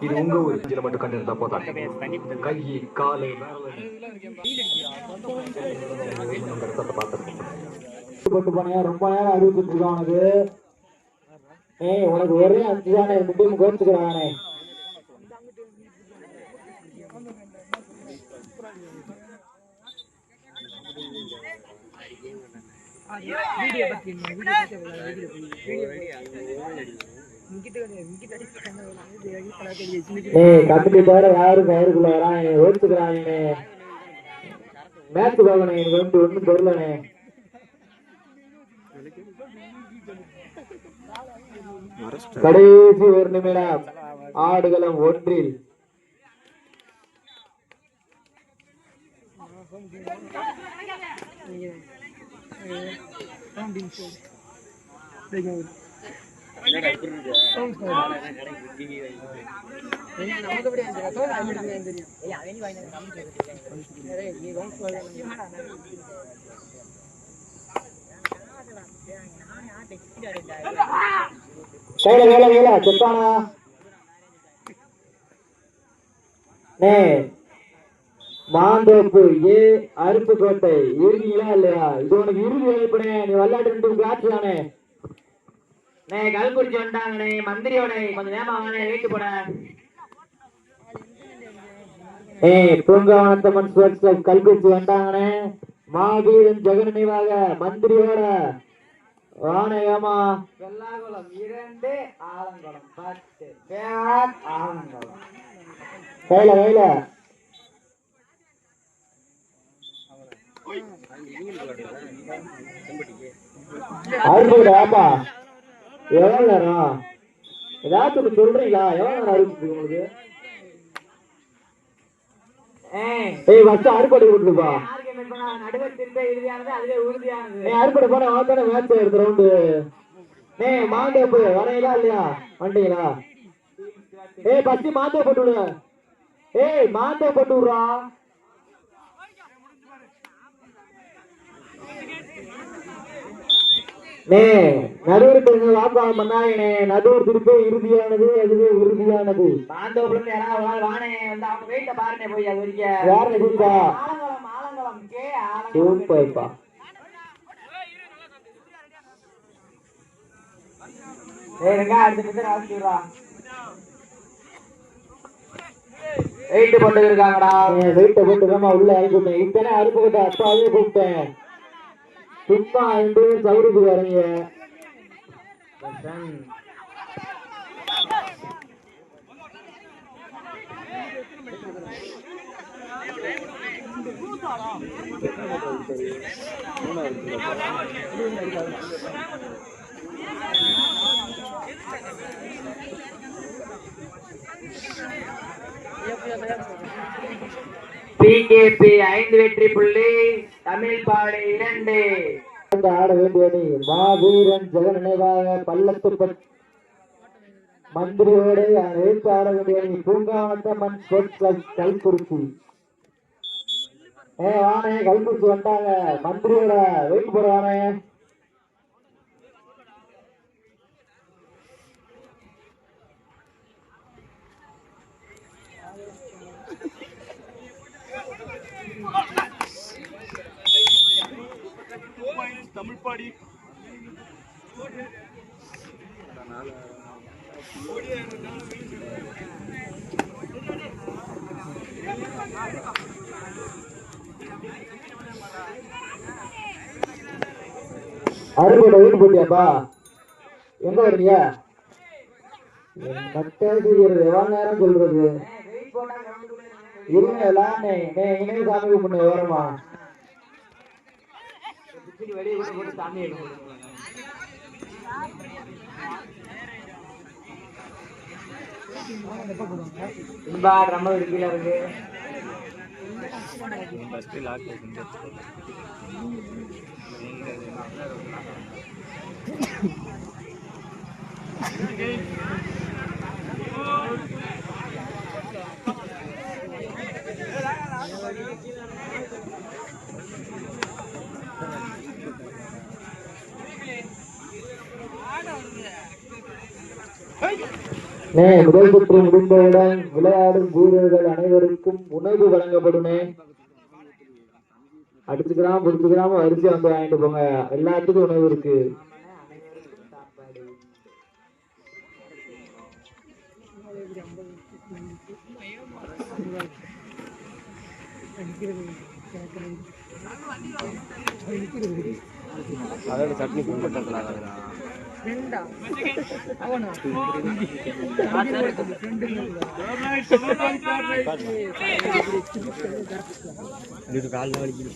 இது உங்க ஊர் மட்டும் கண்டிருந்தா போதா கை காலை ரொம்ப நேரம் அறிவிச்சுட்டு இருக்கானது. உனக்கு ஒரே 5 தானே டீம் கோச்சுக்கிறானே. கம்பெனி தவிர யாரும் கயிறுக்குள்ள வரான் ஓச்சுக்கிறானே. மேட்ச் பார்க்கணும் எனக்கு வந்து ஒன்றும் தெரியலனே. கடைசி 1 நிமிடம் ஆடுகளம் 1-ல் மாந்தோப்பு ஏ அருப்புக்கோட்டை இருக்கீங்களா இல்லையா? இது உனக்கு இறுதி வாய்ப்புனே. நீ விளையாட்டு காட்சி தானே. கல்குறிச்சி வந்தாங்கண்ணே. மந்திரியோட கொஞ்சம் நேரம் வாங்க வீட்டு போட. பூங்காவனத்தம்மன் ஸ்போர்ட்ஸ் கிளப் கல்குறிச்சி வந்தாங்கண்ணே. மாவீரன் ஜெகன் நினைவாக மந்திரியோட வானேகமா வெள்ளாகுளம் 2 ஆலங்குளம் 10 ஆலங்குளம் கையில கையில ஆப்பா. எவ்வளவு நேரம் ஏதாச்சும் சொல்றீங்களா? எவ்வளவு நேரம் அறிவிச்சு உங்களுக்கு? அறுபடை கொடுப்பா. அறுபடை போன வாத்தான மேட்ச் எடுத்த ரவுண்டு. மாந்தோப்பு வரையிலா இல்லையா? வந்தீங்களா? பஸ்ட் மாந்தோ போட்டு விடு. மாந்தோ போட்டு விடுறா. நடுவர் வாக்குவாதம் பண்ணாங்கண்ணே. நடுவர் திருப்பி இறுதியானது, அதுவே உறுதியானது. மாந்தோப்புல யாராவது வானே வந்து அவங்க வெயிட்ட பாருங்க போய் அது வரைக்கும் யாரு நடிப்பா. சூப்பர்ப்பா. வெயிட் போட்டு இருக்காங்கடா. வெயிட்ட போட்டுக்காம உள்ள அனுப்பிட்டேன். இத்தனை அறுப்புக்கிட்ட அப்பாவே கூப்பிட்டேன். சும்மா 2 சவுருக்கு வரீங்க. பிகேபி 5 வெற்றி புள்ளி, தமிழ்பாடு 2. ஆட வேண்டிய அணி மாவீரன் ஜெகன் நினைவாக பள்ளத்துப்பட்டு மந்திரியோடு எடுத்து ஆட வேண்டிய அணி பூங்காவனத்தம்மன் ஸ்போர்ட்ஸ் கிளப் கல்குறிச்சி. வானே கல்குறிச்சி வந்தாங்க. மந்திரியோட வெயிட் போடுவானே. தமிழ்பாடி அறுபடை வீட்டு போட்டியாப்பா. எங்க வரீங்க? எவ்வளவு நேரம் சொல்றது? இருங்க இணைய சாமி கும்பிட்டு வரமா. வெளியே போட்டு சாமி ரொம்ப கீழே இருக்கு. முதல் சுற்று முடிந்தவுடன் விளையாடும் வீரர்கள் அனைவருக்கும் உணவு வழங்கப்படுமே. அடிச்சுக்கிறாம பிடிச்சுக்கிறாம அரிசி வந்து வாங்கிட்டு போங்க, எல்லாத்துக்கும் உணவு இருக்கு. அதோட சட்னி கும்பிட்டுலாம் கால் வலிக்குது.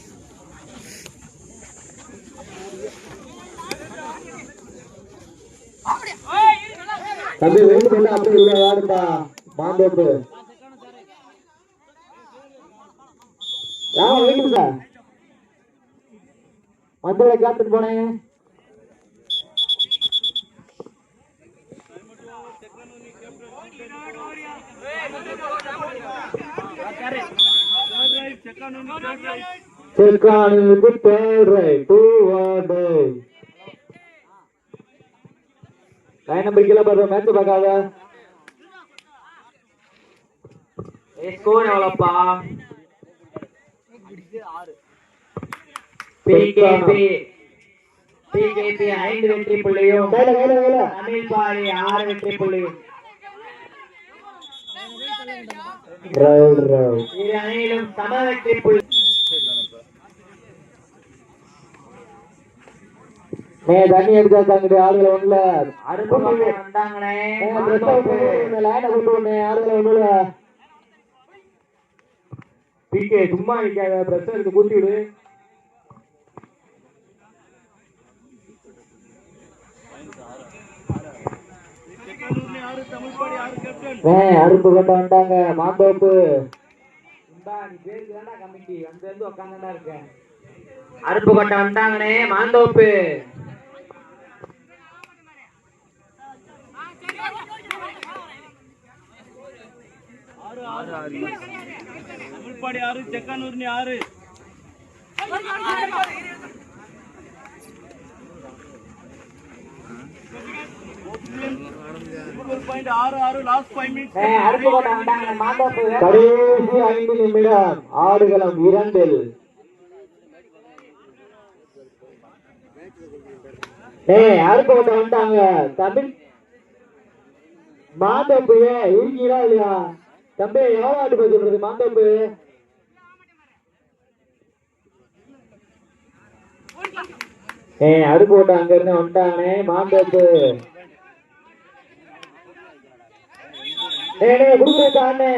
தம்பி வெயிட் பண்ண அப்படி உள்ள யாருப்பா மாந்தோப்பு வெயிட் சார் மந்தளை காத்துட்டு போனேன். செக்கானுக்கு தேவை பூவாடை லைன் நம்பர் கீழே பாரு, மேட்ச் பார்க்காத. ஸ்கோர் எவ்வளோப்பா? பிகேபி 5 வெற்றி புள்ளியும் தமிழ்பாடி 6 வெற்றி புள்ளியும். இரு அணியிலும் சம வெற்றி புள்ளி. தண்ணி எடுத்தாங்க ஆளுகளை ஒண்ணுல அரும்பு வந்தாங்களே ஆளுகளை ஒண்ணுல. பிகே சும்மா நிக்காத, பிரஸ் எடுத்து கூட்டி விடு. அரும்பு கொண்டு வந்துட்டாங்க மாந்தோப்பு. அரும்பு கொண்ட வந்துட்டாங்கனே மாந்தோப்பு. தமிழ்பாடி 6 செக்கானூர் 6. கடைசி 5 நிமிடம் ஆடுகளம் 2. அருப்போட்ட வந்துட்டாங்க தமிழ் மாந்தோப்பு. இருக்கீங்களா இல்லையா தம்பி? எவ்வளவு ஆட்டு போய் சொல்றது மாந்தோப்பு? அருப்போட்ட அங்க இருந்து வந்துட்டானே மாந்தோப்பு. குடுக்குறானே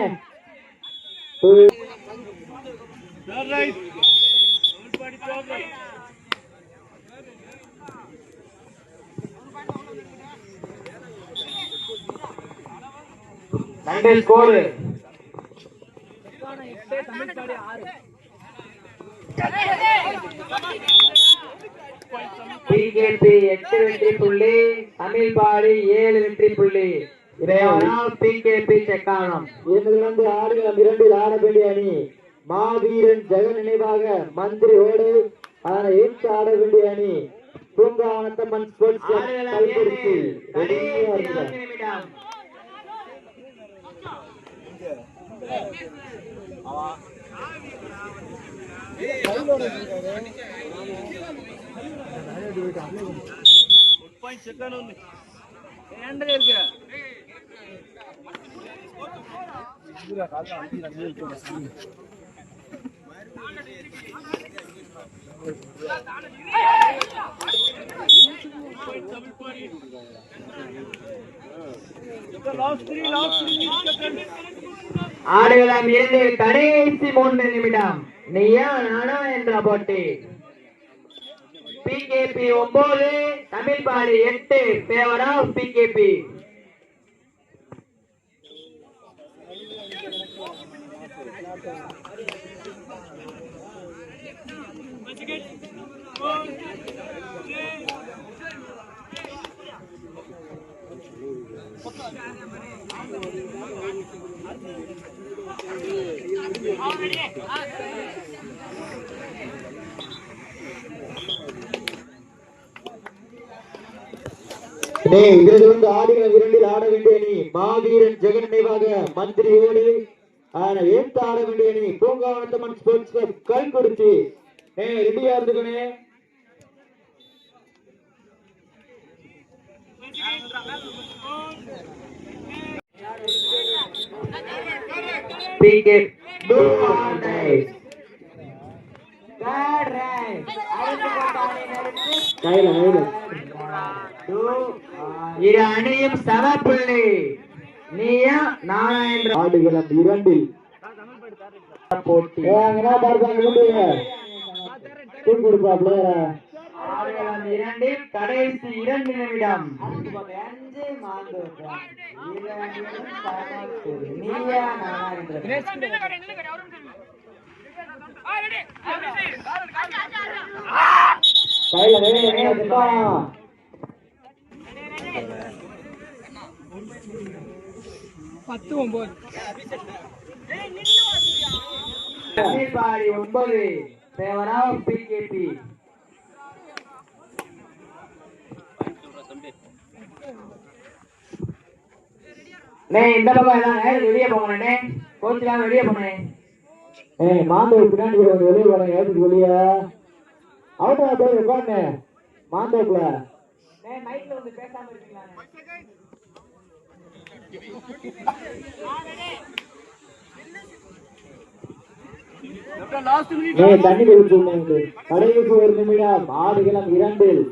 சண்டே ஸ்கோர் பிகேபி 8 வெற்றி புள்ளி, தமிழ்பாடி 7 வெற்றி புள்ளி. பிகேபி செக்கானம். இருந்து ஆடுகளம் 2 ஆடவேண்டிய அணி மாவீரன் ஜெகன் நினைவாக மந்திரி ஓடு அதனை ஏற்று ஆட வேண்டிய அணி பூங்காவனத்தம்மன் ஸ்போர்ட்ஸ் கல்புரிச்சி. ஆடுகளம் 2 கடைசி 3 நிமிடம். நீயா நானா என்ற போட்டி. பிகேபி 9 தமிழ்பாடி 8 ஃபேவர் ஆஃப் பிகேபி. இதற்கு வந்து ஆடுகளம் இரண்டில் ஆட வேண்டிய அணி மாவீரன் ஜெகன் நினைவாக மந்திரியோடு ஏற்று ஆட வேண்டிய அணி பூங்காவனத்தம்மன் ஸ்போர்ட்ஸ் கிளப் கல்குறிச்சி. ரெடியா இருந்துக்கணே. இரு அணியும் சமப்புள்ளி. நீயா நானா என்ற ஆடுகளம் இரண்டில் போட்டி. ஆடுகளம் இரண்டில் கடைசி 2 நிமிடம். நீயா நானா என்ற அமீர்பாடி 9 தேவராவ் பிகேபி. இந்த பக்கம் எல்லாம் வெளியே போங்கண்ணே. கோச்சுலாம் வெளியே போனேன். மாந்தோப்பு பின்னாடி வெளியே போறேன். ஏற்றுக்கு வெளியே அவுட்டா போய் உட்காந்து மாந்தோப்புல மைக்ல வந்து பேசாம இருக்கீங்களா? தண்ணி கொடுத்து கடைசி 1 நிமிடம். ஆடுகளம் இரண்டில்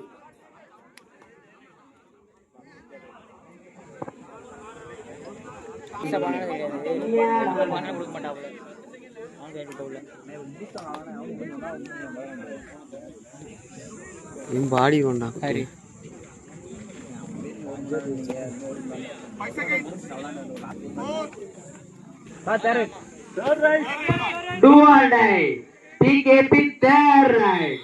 பாடி கொண்டா சரி. PKP third right.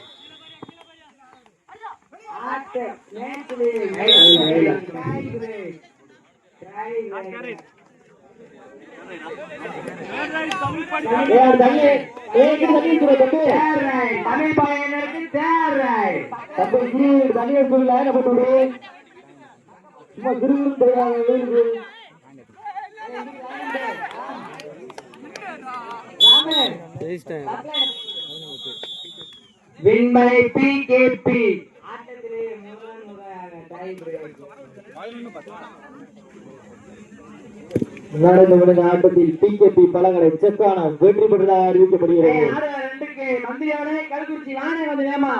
தமிழ் பையனுக்கு third right. தனியார் சொல்லி லைன போட்டு சும்மா திருவிழா தெரியாது. விண்மலை PKP. நடந்து முடிந்த ஆட்டத்தில் PKP பலங்களை செக்கான வெற்றி பெற்றதாக அறிவிக்கப்படுகிறது. மந்திரியோட கல்குறிச்சி வானே வந்து வேமா